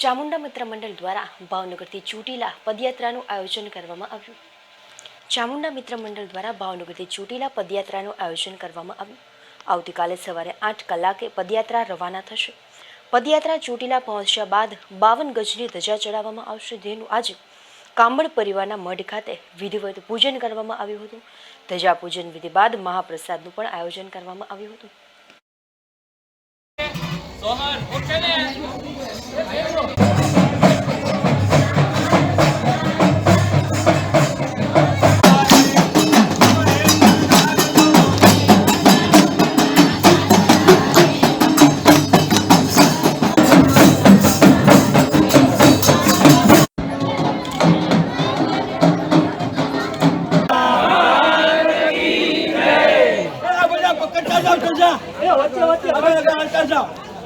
ચામુંડા મિત્ર મંડળ દ્વારા ભાવનગરથી ચોટીલા પદયાત્રાનું આયોજન કરવામાં આવ્યું. ચામુંડા મિત્ર મંડળ દ્વારા ભાવનગરથી ચોટીલા પદયાત્રાનું આયોજન કરવામાં આવ્યું. આવતીકાલે સવારે 8 કલાકે પદયાત્રા રવાના થશે. પદયાત્રા ચોટીલા પહોંચ્યા બાદ 52 ગજની ધજા ચડાવવામાં આવશે, જેનું આજે કાંબળ પરિવારના મઢ ખાતે વિધિવત પૂજન કરવામાં આવ્યું હતું. ધજા પૂજન વિધિ બાદ મહાપ્રસાદનું પણ આયોજન કરવામાં આવ્યું હતું.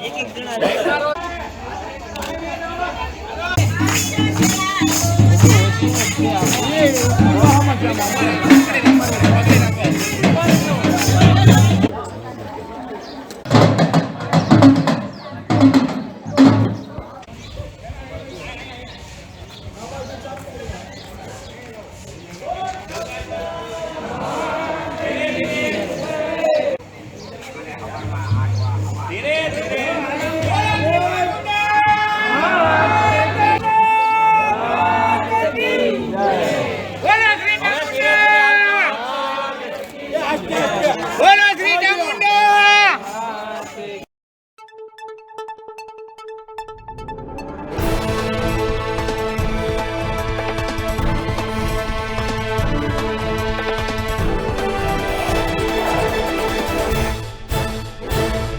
એક